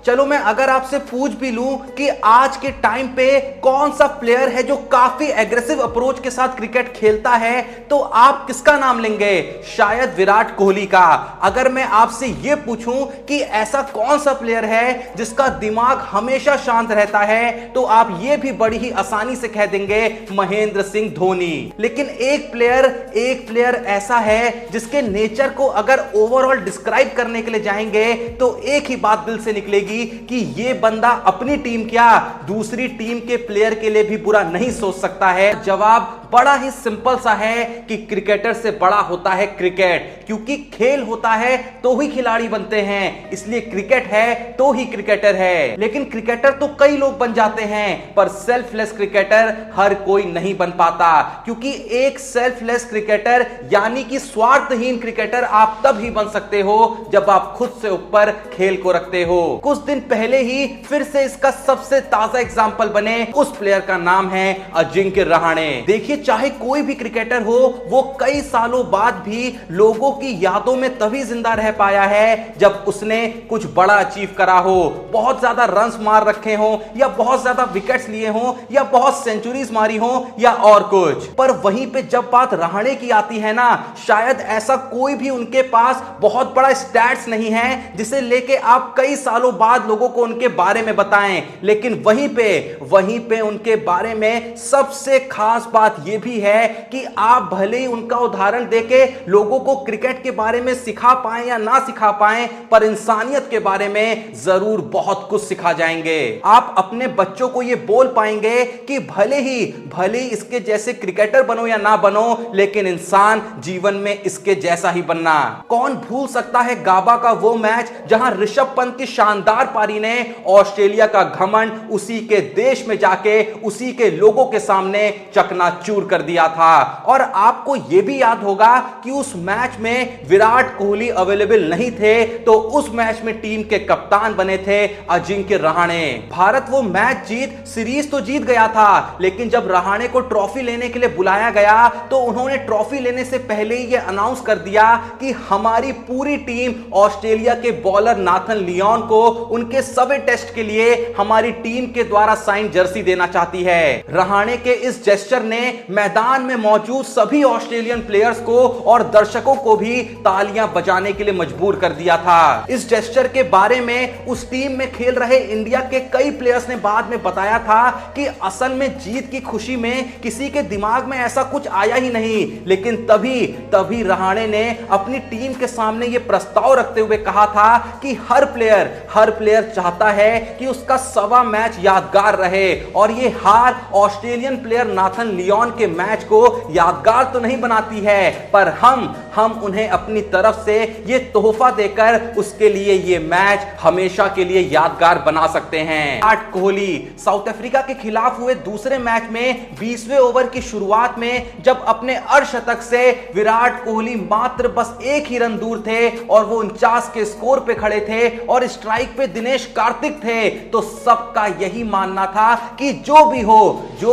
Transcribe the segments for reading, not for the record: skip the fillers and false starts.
चलो मैं अगर आपसे पूछ भी लूं कि आज के टाइम पे कौन सा प्लेयर है जो काफी एग्रेसिव अप्रोच के साथ क्रिकेट खेलता है, तो आप किसका नाम लेंगे? शायद विराट कोहली का। अगर मैं आपसे यह पूछूं कि ऐसा कौन सा प्लेयर है जिसका दिमाग हमेशा शांत रहता है, तो आप यह भी बड़ी ही आसानी से कह देंगे महेंद्र सिंह धोनी। लेकिन एक प्लेयर ऐसा है जिसके नेचर को अगर ओवरऑल डिस्क्राइब करने के लिए जाएंगे तो एक ही बात दिल से निकलेगी कि यह बंदा अपनी टीम क्या दूसरी टीम के प्लेयर के लिए भी बुरा नहीं सोच सकता है। जवाब बड़ा ही सिंपल सा है कि क्रिकेटर से बड़ा होता है क्रिकेट, क्योंकि खेल होता है तो ही खिलाड़ी बनते हैं, इसलिए क्रिकेट है तो ही क्रिकेटर है। लेकिन क्रिकेटर तो कई लोग बन जाते हैं, पर सेल्फलेस क्रिकेटर हर कोई नहीं बन पाता, क्योंकि एक सेल्फलेस क्रिकेटर यानी कि स्वार्थहीन क्रिकेटर आप तब ही बन सकते हो जब आप खुद से ऊपर खेल को रखते हो। कुछ दिन पहले ही फिर से इसका सबसे ताजा एग्जांपल बने, उस प्लेयर का नाम है अजिंक्य रहाणे। देखिए, चाहे कोई भी क्रिकेटर हो, वो कई सालों बाद भी लोगों की यादों में तभी जिंदा रह पाया है जब उसने कुछ बड़ा अचीव करा हो, बहुत ज्यादा रन्स मार रखे हो, या बहुत ज्यादा विकेट्स लिए हो, या बहुत सेंचुरीज मारी हो, या और कुछ। पर वहीं पे जब बात रहाणे की आती है ना, शायद ऐसा कोई भी उनके पास बहुत बड़ा स्टैट्स नहीं है जिसे लेके आप कई सालों बाद लोगों को उनके बारे में बताएं। लेकिन वहीं पे उनके बारे में सबसे खास बात यह भी है कि आप भले ही उनका उदाहरण देके लोगों को क्रिकेट के बारे में सिखा पाएं या ना सिखा पाएं, पर इंसानियत के बारे में जरूर बहुत कुछ सिखा जाएंगे। आप अपने बच्चों को यह बोल पाएंगे कि भले ही इसके जैसे क्रिकेटर बनो या ना बनो, लेकिन इंसान जीवन में इसके जैसा ही बनना। कौन भूल सकता है गाबा का वो मैच जहां ऋषभ पंत की शानदार पारी ने ऑस्ट्रेलिया का घमंड उसी के देश में जाके उसी के लोगों के सामने चकनाचूर कर दिया था। और आपको यह भी याद होगा कि उस मैच में विराट कोहली अवेलेबल नहीं थे, तो उस मैच में टीम के कप्तान बने थे अजिंक्य रहाणे। भारत वो मैच सीरीज तो जीत गया था, लेकिन जब रहाणे को ट्रॉफी लेने के लिए बुलाया गया तो उन्होंने ट्रॉफी लेने से पहले ही यह अनाउंस कर दिया कि हमारी पूरी टीम ऑस्ट्रेलिया के बॉलर नाथन लियोन को उनके सभी टेस्ट के लिए हमारी टीम के द्वारा साइन जर्सी देना चाहती है। रहाणे के इस जेस्चर ने मैदान में मौजूद सभी ऑस्ट्रेलियन प्लेयर्स को और दर्शकों को भी तालियां बजाने के लिए मजबूर कर दिया था। इस जेस्चर के बारे में उस टीम में खेल रहे इंडिया के कई प्लेयर्स ने बाद में बताया था कि असल में जीत की खुशी में किसी के दिमाग में ऐसा कुछ आया ही नहीं, लेकिन तभी रहाणे ने अपनी टीम के सामने यह प्रस्ताव रखते हुए कहा था कि हर प्लेयर चाहता है कि उसका सवा मैच यादगार रहे, और यह हार ऑस्ट्रेलियन प्लेयर नाथन लियोन के मैच को यादगार तो नहीं बनाती है, पर हम उन्हें अपनी तरफ से यह तोहफा देकर उसके लिए यह मैच हमेशा के लिए यादगार बना सकते हैं। विराट कोहली साउथ अफ्रीका के खिलाफ हुए दूसरे मैच में 20वें ओवर की शुरुआत में जब अपने अर्धशतक से विराट कोहली मात्र बस एक ही रन दूर थे और वो 49 के स्कोर पे खड़े थे और स्ट्राइक पे दिनेश कार्तिक थे, तो सबका यही मानना था कि जो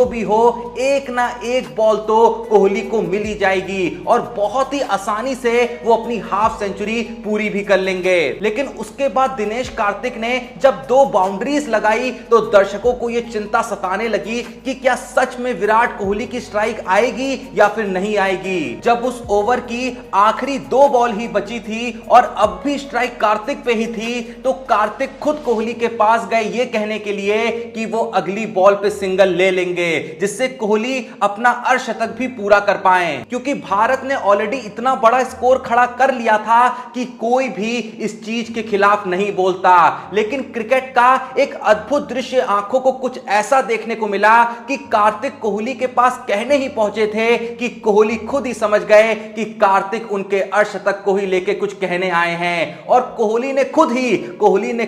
भी हो एक ना एक बॉल तो कोहली को मिल ही जाएगी और बहुत ही आसानी से वो अपनी हाफ सेंचुरी पूरी भी कर लेंगे। लेकिन उसके बाद दिनेश कार्तिक ने जब 2 बाउंड्रीज लगाई तो दर्शकों को यह चिंता सताने लगी कि क्या सच में विराट कोहली की स्ट्राइक आएगी या फिर नहीं आएगी। जब उस ओवर की आखिरी 2 बॉल ही बची थी और अब भी स्ट्राइक कार्तिक पे ही थी, तो कार्तिक खुद कोहली के पास गए ये कहने के लिए कि वो अगली बॉल पे सिंगल ले लेंगे, जिससे कोहली अपना अर्धशतक भी पूरा कर पाए, क्योंकि भारत ने ऑलरेडी इतना बड़ा स्कोर खड़ा कर लिया था कि कोई भी इस चीज के खिलाफ नहीं बोलता। लेकिन क्रिकेट का एक अद्भुत दृश्य आंखों को कुछ ऐसा देखने को मिला कि कार्तिक कोहली के पास कहने ही पहुंचे थे कि कोहली खुद ही समझ गए कि कार्तिक उनके अर्धशतक को ही लेके कुछ कहने आए हैं, और कोहली ने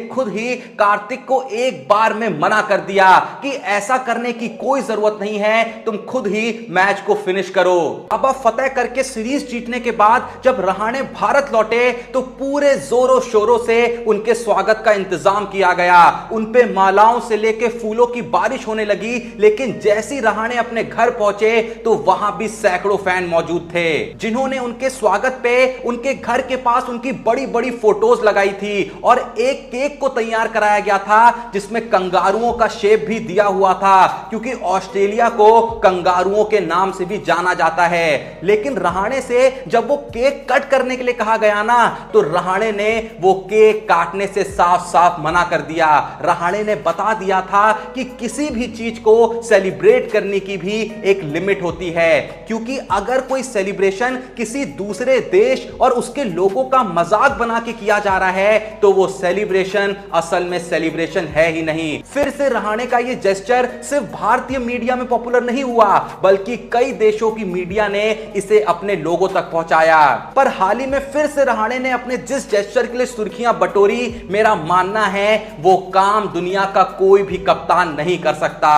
खुद ही कार्तिक को एक बार में मना कर दिया कि ऐसा करने की कोई जरूरत नहीं है, तुम खुद ही मैच को फिनिश करो। अब फतेह करके सीरीज जीतने के बाद जब रहाणे भारत लौटे तो पूरे जोरों शोरों से उनके स्वागत का इंतजाम किया गया। उन पे मालाओं से लेके फूलों की बारिश होने लगी, लेकिन जैसी रहाणे अपने घर पहुंचे तो वहां भी सैकड़ों फैन मौजूद थे, जिन्होंने उनके स्वागत पे उनके घर के पास उनकी बड़ी बड़ी फोटोज लगाई थी और एक केक को तैयार कराया गया था जिसमें कंगारुओं का शेप भी दिया हुआ था, क्योंकि ऑस्ट्रेलिया को कंगारुओं के नाम से भी जाना जाता है। लेकिन रहाणे से जब वो केक कट करने के लिए कहा गया ना, तो रहाणे ने वो केक काटने से साफ साफ मना कर दिया। रहाणे ने बता दिया था कि किसी भी चीज को सेलिब्रेट करने की भी एक लिमिट होती है, क्योंकि अगर कोई सेलिब्रेशन किसी दूसरे देश और उसके लोगों का मजाक बना के किया जा रहा है तो वो सेलिब्रेशन असल में सेलिब्रेशन है ही नहीं। फिर से रहाणे का ये जेस्चर सिर्फ भारतीय मीडिया में पॉपुलर नहीं हुआ, बल्कि कई देशों की मीडिया ने इसे अपने लोगों तक पहुंचाया। पर हाल ही में फिर से रहाणे ने अपने जिस जेस्चर के लिए सुर्खियां बटोरी, मेरा मानना है वो काम दुनिया का कोई भी कप्तान नहीं कर सकता।